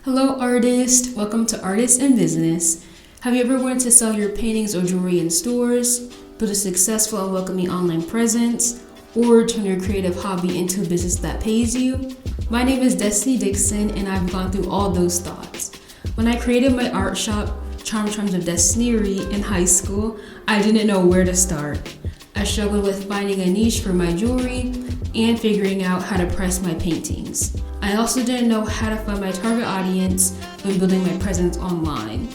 Hello, artist. Welcome to Artists in Business. Have you ever wanted to sell your paintings or jewelry in stores, build a successful and welcoming online presence, or turn your creative hobby into a business that pays you? My name is Destiny Dixon, and I've gone through all those thoughts. When I created my art shop, Charms of Destiny, in high school, I didn't know where to start. I struggled with finding a niche for my jewelry and figuring out how to price my paintings. I also didn't know how to find my target audience when building my presence online.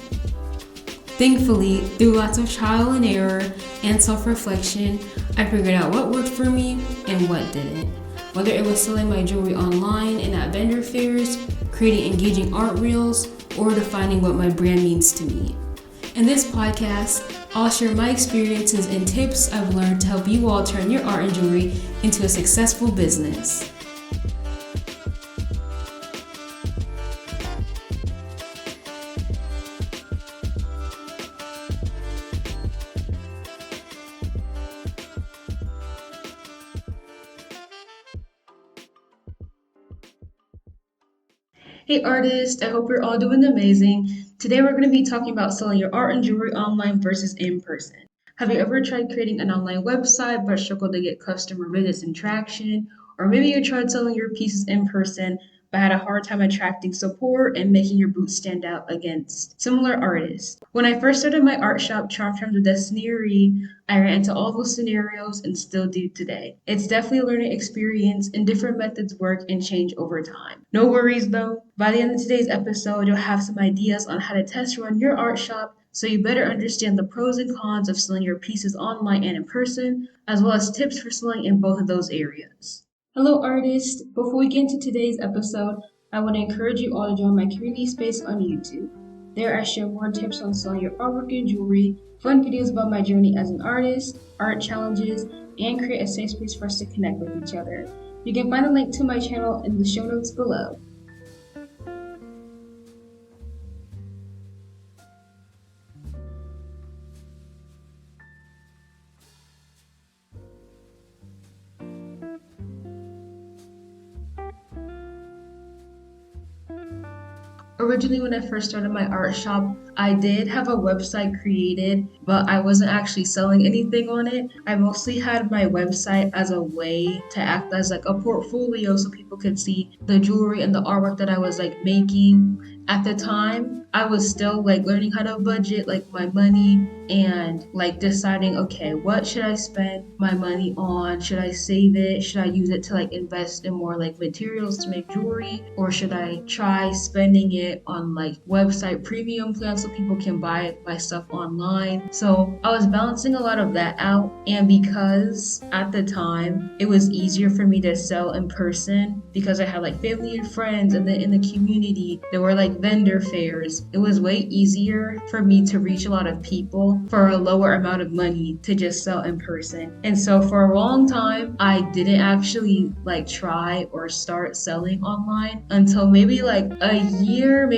Thankfully, through lots of trial and error and self-reflection, I figured out what worked for me and what didn't. Whether it was selling my jewelry online and at vendor fairs, creating engaging art reels, or defining what my brand means to me. In this podcast, I'll share my experiences and tips I've learned to help you all turn your art and jewelry into a successful business. Hey artists, I hope you're all doing amazing. Today we're going to be talking about selling your art and jewelry online versus in person. Have you ever tried creating an online website but struggled to get customer visits and traction? Or maybe you tried selling your pieces in person but had a hard time attracting support and making your boots stand out against similar artists. When I first started my art shop, Charms of Destiny, I ran into all those scenarios and still do today. It's definitely a learning experience and different methods work and change over time. No worries though. By the end of today's episode, you'll have some ideas on how to test run your art shop so you better understand the pros and cons of selling your pieces online and in person, as well as tips for selling in both of those areas. Hello artists! Before we get into today's episode, I want to encourage you all to join my community space on YouTube. There I share more tips on selling your artwork and jewelry, fun videos about my journey as an artist, art challenges, and create a safe space for us to connect with each other. You can find a link to my channel in the show notes below. Originally, when I first started my art shop, I did have a website created, but I wasn't actually selling anything on it. I mostly had my website as a way to act as like a portfolio so people could see the jewelry and the artwork that I was like making. At the time, I was still like learning how to budget like my money and like deciding, okay, what should I spend my money on? Should I save it? Should I use it to like invest in more like materials to make jewelry? Or should I try spending it on like website premium plans so people can buy my stuff online? So I was balancing a lot of that out. And because at the time it was easier for me to sell in person because I had like family and friends, and then in the community there were like vendor fairs, it was way easier for me to reach a lot of people for a lower amount of money to just sell in person. And so for a long time, I didn't actually like try or start selling online until maybe like a year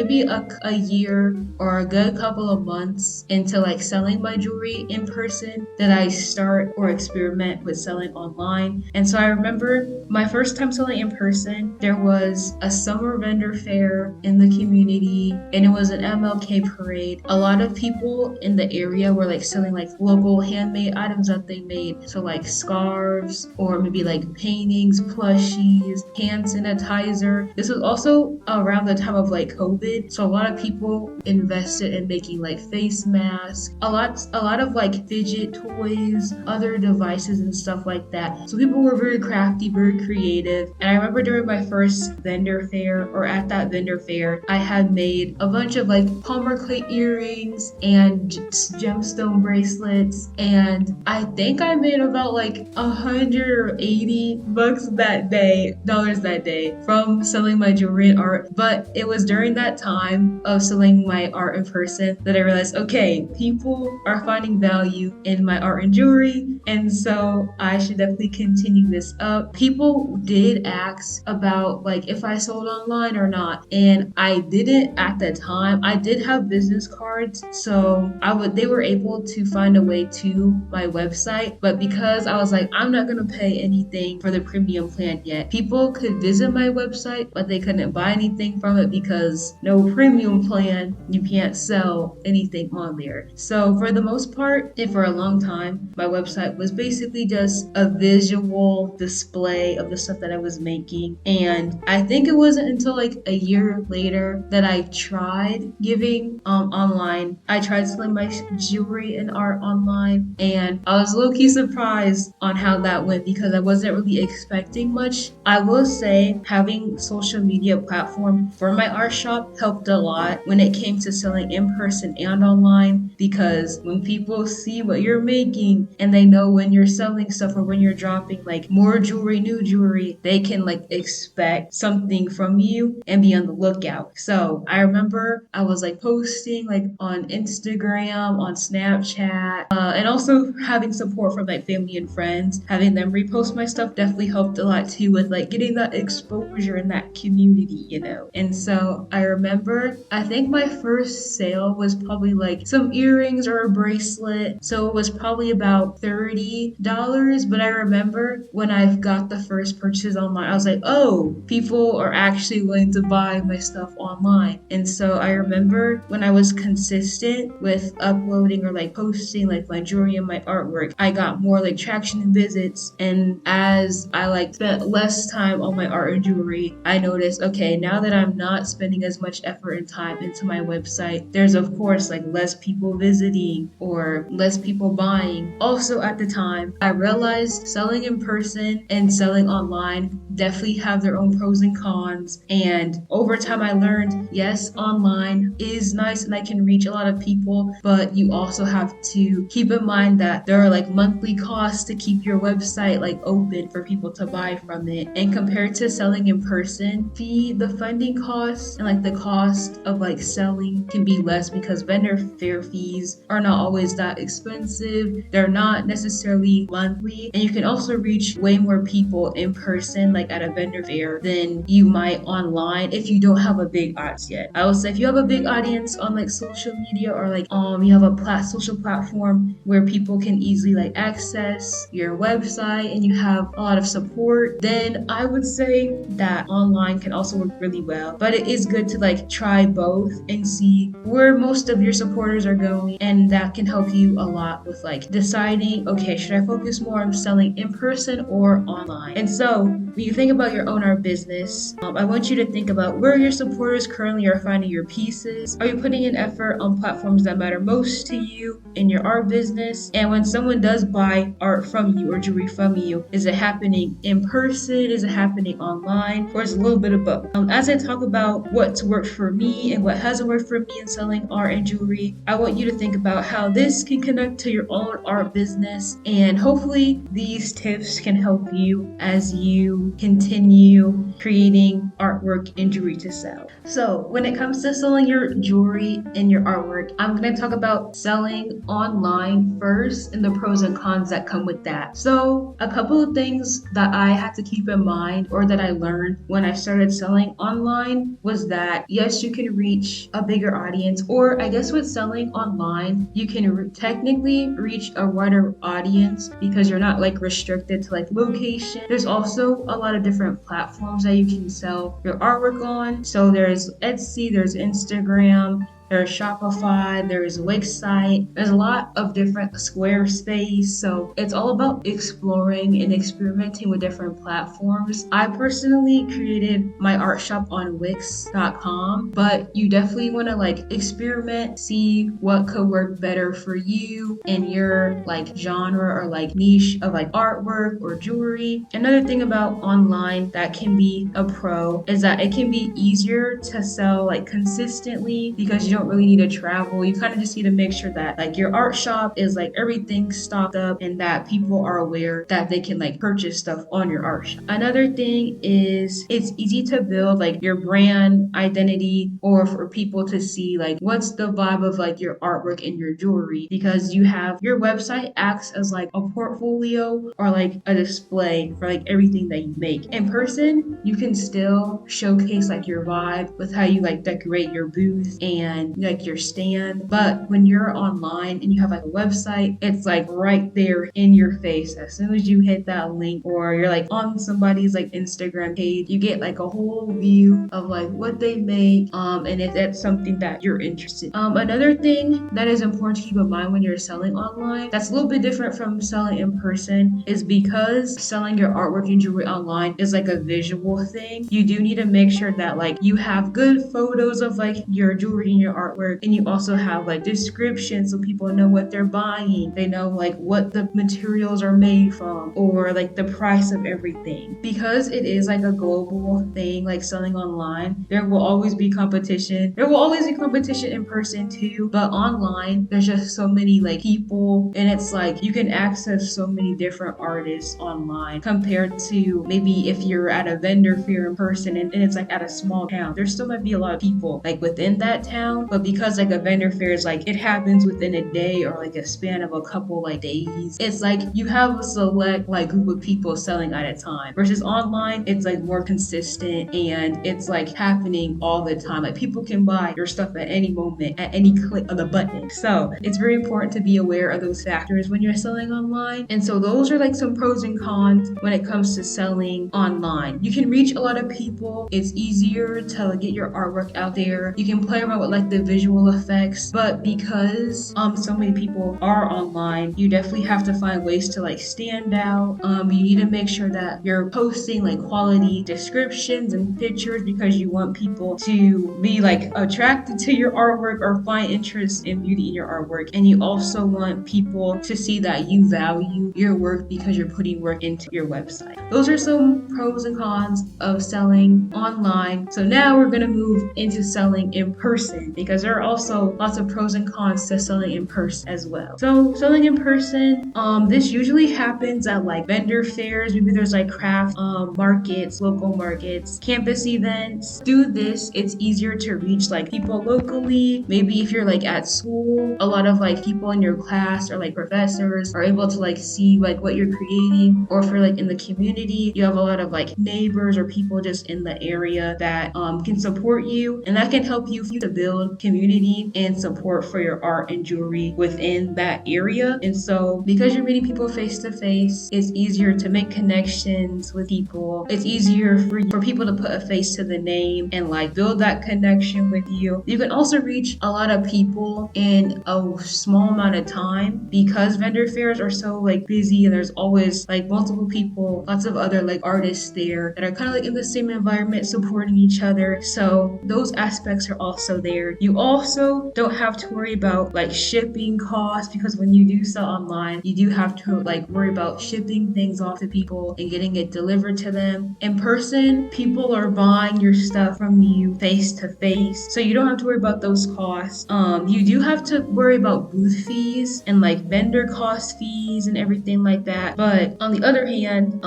or a good couple of months into like selling my jewelry in person that I start or experiment with selling online. And so I remember my first time selling in person, there was a summer vendor fair in the community and it was an MLK parade. A lot of people in the area were like selling like local handmade items that they made. So like scarves or maybe like paintings, plushies, hand sanitizer. This was also around the time of like COVID. So a lot of people invested in making like face masks, a lot of like fidget toys, other devices and stuff like that. So people were very crafty, very creative. And I remember during my first vendor fair or at that vendor fair, I had made a bunch of like Palmer clay earrings and gemstone bracelets, and I think I made about like $180 that day from selling my jewelry and art. But it was during that time of selling my art in person that I realized, okay, people are finding value in my art and jewelry, and so I should definitely continue this up. People did ask about like if I sold online or not, and I did didn't at the time. I did have business cards, so they were able to find a way to my website, but because I was like, I'm not gonna pay anything for the premium plan yet. People could visit my website, but they couldn't buy anything from it because no premium plan, you can't sell anything on there. So for the most part, and for a long time, my website was basically just a visual display of the stuff that I was making. And I think it wasn't until like a year later that I tried giving online. I tried selling my jewelry and art online, and I was low-key surprised on how that went because I wasn't really expecting much. I will say having social media platform for my art shop helped a lot when it came to selling in person and online, because when people see what you're making and they know when you're selling stuff or when you're dropping like more jewelry, new jewelry, they can like expect something from you and be on the lookout. So I remember I was like posting like on Instagram, on Snapchat, and also having support from like family and friends. Having them repost my stuff definitely helped a lot too with like getting that exposure in that community, you know. And so I remember, I think my first sale was probably like some earrings or a bracelet. So it was probably about $30. But I remember when I got the first purchase online, I was like, oh, people are actually willing to buy my stuff online. And so I remember when I was consistent with uploading or like posting like my jewelry and my artwork, I got more like traction and visits. And as I like spent less time on my art and jewelry, I noticed, okay, now that I'm not spending as much effort and time into my website, there's of course like less people visiting or less people buying. Also at the time, I realized selling in person and selling online definitely have their own pros and cons. And over time I learned, yes, online is nice and I can reach a lot of people, but you also have to keep in mind that there are like monthly costs to keep your website like open for people to buy from it. And compared to selling in person, the funding costs and like the cost of like selling can be less because vendor fair fees are not always that expensive. They're not necessarily monthly, and you can also reach way more people in person like at a vendor fair than you might online if you don't have a big audience yet. I would say if you have a big audience on like social media or like you have a social platform where people can easily like access your website and you have a lot of support, then I would say that online can also work really well. But it is good to like try both and see where most of your supporters are going, and that can help you a lot with like deciding, okay, should I focus more on selling in person or online? And so when you think about your own art business, I want you to think about where your supporters currently are finding your pieces. Are you putting in effort on platforms that matter most to you in your art business? And when someone does buy art from you or jewelry from you, is it happening in person? Is it happening online? Or is it a little bit of both? As I talk about what's worked for me and what hasn't worked for me in selling art and jewelry, I want you to think about how this can connect to your own art business, and hopefully these tips can help you as you continue creating artwork and jewelry to sell. So when it comes to selling your jewelry and your artwork, I'm going to talk about selling online first and the pros and cons that come with that. So a couple of things that I had to keep in mind or that I learned when I started selling online was that yes, you can reach a bigger audience, or I guess with selling online, you can technically reach a wider audience because you're not like restricted to like location. There's also a lot of different platforms that you can sell your artwork on. So there's Etsy, there's Instagram, there's Shopify, there's Wixsite, there's a lot of different Squarespace. So it's all about exploring and experimenting with different platforms. I personally created my art shop on Wix.com, but you definitely want to like experiment, see what could work better for you and your like genre or like niche of like artwork or jewelry. Another thing about online that can be a pro is that it can be easier to sell like consistently because you you don't really need to travel. You kind of just need to make sure that like your art shop is like everything stocked up and that people are aware that they can like purchase stuff on your art shop. Another thing is it's easy to build like your brand identity or for people to see like what's the vibe of like your artwork and your jewelry, because you have your website acts as like a portfolio or like a display for like everything that you make. In person, you can still showcase like your vibe with how you like decorate your booth and like your stand. But when you're online and you have like a website, it's like right there in your face. As soon as you hit that link or you're like on somebody's like Instagram page, you get like a whole view of like what they make, and if that's something that you're interested in. Another thing that is important to keep in mind when you're selling online that's a little bit different from selling in person is because selling your artwork and jewelry online is like a visual thing. You do need to make sure that like you have good photos of like your jewelry and your artwork, and you also have like descriptions so people know what they're buying. They know like what the materials are made from or like the price of everything. Because it is like a global thing, like selling online, there will always be competition. There will always be competition in person too, but online there's just so many like people, and it's like you can access so many different artists online compared to maybe if you're at a vendor fair in person and it's like at a small town. There still might be a lot of people like within that town, but because like a vendor fair is like it happens within a day or like a span of a couple like days, it's like you have a select like group of people selling at a time, versus online it's like more consistent and it's like happening all the time. Like people can buy your stuff at any moment, at any click of the button. So it's very important to be aware of those factors when you're selling online. And so those are like some pros and cons when it comes to selling online. You can reach a lot of people. It's easier to get your artwork out there. You can play around with like the visual effects, but because so many people are online, you definitely have to find ways to like stand out. You need to make sure that you're posting like quality descriptions and pictures because you want people to be like attracted to your artwork or find interest in beauty in your artwork. And you also want people to see that you value your work because you're putting work into your website. Those are some pros and cons of selling online. So now we're going to move into selling in person, because there are also lots of pros and cons to selling in person as well. So selling in person, this usually happens at like vendor fairs. Maybe there's like craft markets, local markets, campus events. Do this, it's easier to reach like people locally. Maybe if you're like at school, a lot of like people in your class or like professors are able to like see like what you're creating. Or for like in the community, you have a lot of like neighbors or people just in the area that can support you, and that can help you to build community and support for your art and jewelry within that area. And so because you're meeting people face to face, it's easier to make connections with people. It's easier for people to put a face to the name and like build that connection with you. You can also reach a lot of people in a small amount of time because vendor fairs are so like busy and there's always like multiple people, lots of other like artists there that are kind of like in the same environment supporting each other. So those aspects are also there. You also don't have to worry about like shipping costs, because when you do sell online, you do have to like worry about shipping things off to people and getting it delivered to them. In person, people are buying your stuff from you face to face, so you don't have to worry about those costs. You do have to worry about booth fees and like vendor cost fees and everything like that. But on the other hand,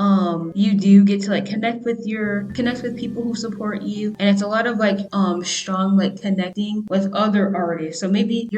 you do get to like connect with people who support you, and it's a lot of like strong like connecting with other artists. So maybe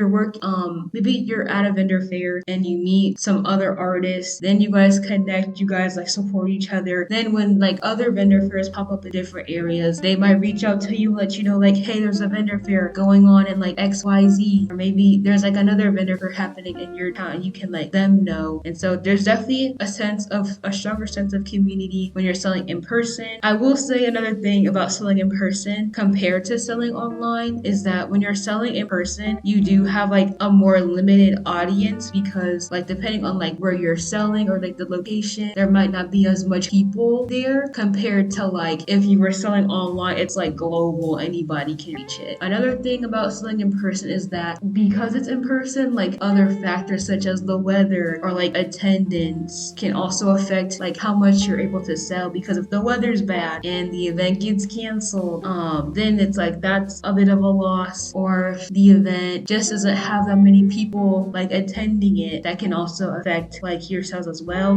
maybe you're at a vendor fair and you meet some other artists, then you guys connect, you guys like support each other. Then when like other vendor fairs pop up in different areas, they might reach out to you, let you know like, hey, there's a vendor fair going on in like XYZ, or maybe there's like another vendor fair happening in your town, and you can let them know. And so there's definitely a stronger sense of community when you're selling in person. I will say another thing about selling in person compared to selling online is that when you're selling in person, you do have like a more limited audience, because like depending on like where you're selling or like the location, there might not be as much people there compared to like if you were selling online, it's like global, anybody can reach it. Another thing about selling in person is that because it's in person, like other factors such as the weather or like attendance can also affect like how much you're able to sell, because if the weather's bad and the event gets canceled, then it's like that's a bit of a loss. class or if the event just doesn't have that many people like attending it, that can also affect like your sales as well.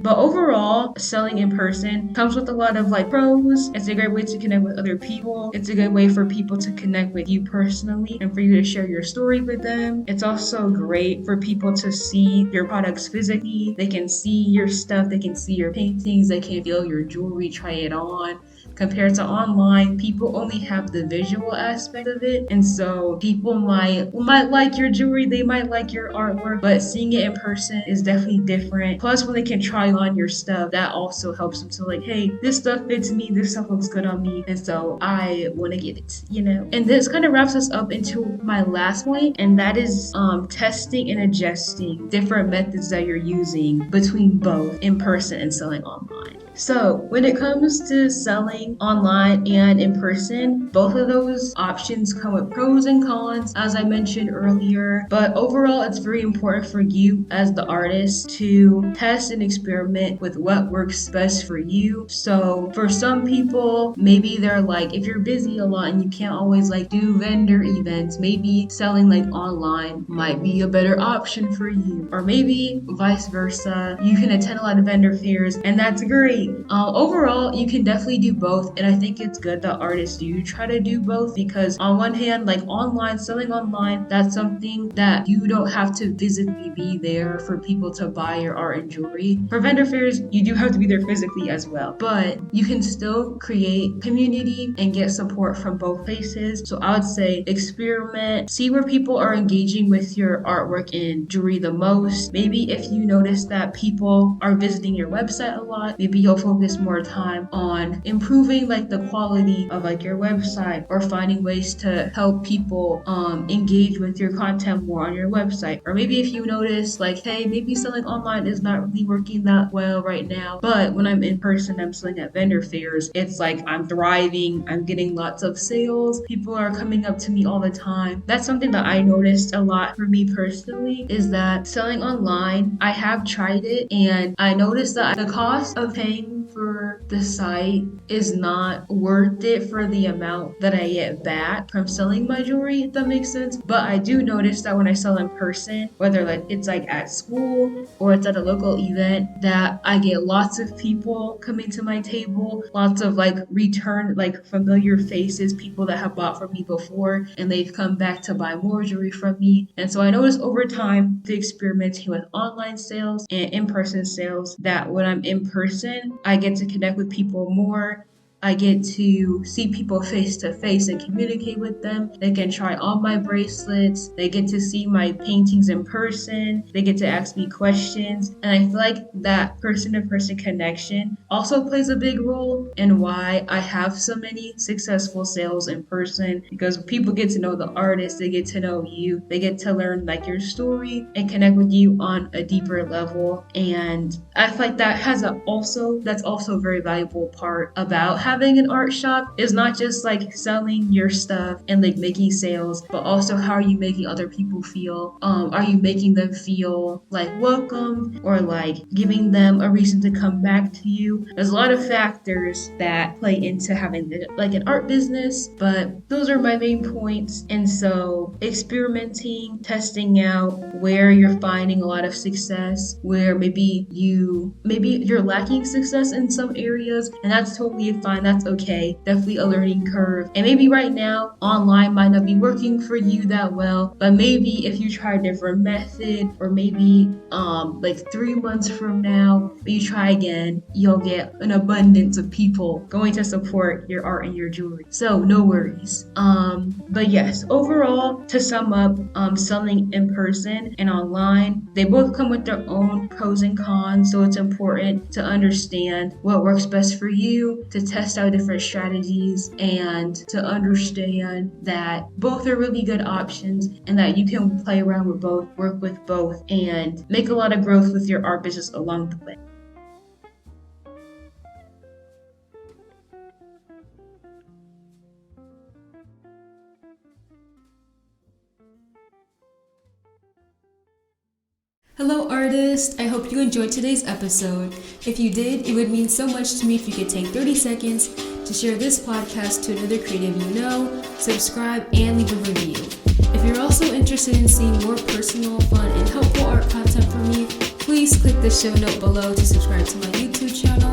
But overall, selling in person comes with a lot of like pros. It's a great way to connect with other people. It's a good way for people to connect with you personally and for you to share your story with them. It's also great for people to see your products physically. They can see your stuff, they can see your paintings, they can feel your jewelry, try it on. Compared to online, people only have the visual aspect of it, and so people might like your jewelry, they might like your artwork, but seeing it in person is definitely different. Plus, when they can try on your stuff, that also helps them to like, hey, this stuff fits me, this stuff looks good on me, and so I want to get it, you know. And this kind of wraps us up into my last point, and that is testing and adjusting different methods that you're using between both in person and selling online. So when it comes to selling online and in person, both of those options come with pros and cons, as I mentioned earlier. But overall, it's very important for you as the artist to test and experiment with what works best for you. So for some people, maybe they're like, if you're busy a lot and you can't always like do vendor events, maybe selling like online might be a better option for you. Or maybe vice versa, you can attend a lot of vendor fairs and that's great. Overall, you can definitely do both, and I think it's good that artists do try to do both, because on one hand, like selling online, that's something that you don't have to physically be there for people to buy your art and jewelry. For vendor fairs, you do have to be there physically as well, but you can still create community and get support from both places. So I would say experiment, see where people are engaging with your artwork and jewelry the most. Maybe if you notice that people are visiting your website a lot, maybe you'll focus more time on improving like the quality of like your website, or finding ways to help people engage with your content more on your website. Or maybe if you notice like, hey, maybe selling online is not really working that well right now, but when I'm in person, I'm selling at vendor fairs, it's like I'm thriving, I'm getting lots of sales, people are coming up to me all the time. That's something that I noticed a lot for me personally, is that selling online, I have tried it and I noticed that the cost of paying for the site is not worth it for the amount that I get back from selling my jewelry, if that makes sense. But I do notice that when I sell in person, whether like it's like at school or it's at a local event, that I get lots of people coming to my table, lots of like return, like familiar faces, people that have bought from me before and they've come back to buy more jewelry from me. And so I noticed over time, the experimenting with online sales and in-person sales, that when I'm in person, I get to connect with people more. I get to see people face to face and communicate with them. They can try on my bracelets. They get to see my paintings in person. They get to ask me questions. And I feel like that person-to-person connection also plays a big role in why I have so many successful sales in person, because people get to know the artist, they get to know you, they get to learn like your story and connect with you on a deeper level. And I feel like that's also a very valuable part about having an art shop, is not just like selling your stuff and like making sales, but also how are you making other people feel? Are you making them feel like welcome, or like giving them a reason to come back to you? There's a lot of factors that play into having like an art business, but those are my main points. And so experimenting, testing out where you're finding a lot of success, where maybe you're lacking success in some areas, and that's totally fine. That's okay. Definitely a learning curve. And maybe right now online might not be working for you that well, but maybe if you try a different method, or maybe like 3 months from now, you try again, you'll get an abundance of people going to support your art and your jewelry. So no worries. But yes, overall, to sum up, selling in person and online, they both come with their own pros and cons. So it's important to understand what works best for you, to test out different strategies, and to understand that both are really good options and that you can play around with both, work with both, and make a lot of growth with your art business along the way. Hello, artist! I hope you enjoyed today's episode. If you did, it would mean so much to me if you could take 30 seconds to share this podcast to another creative you know, subscribe, and leave a review. If you're also interested in seeing more personal, fun, and helpful art content from me, please click the show note below to subscribe to my YouTube channel,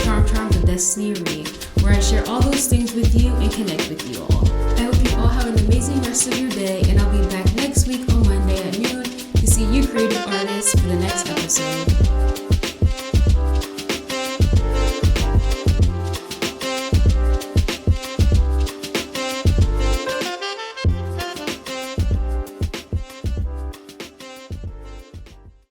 Charms of Destiny Ari'e, where I share all those things with you and connect with you all. I hope you all have an amazing rest of your day, and I'll be back next week on Monday at noon to see you creative artists for the next episode.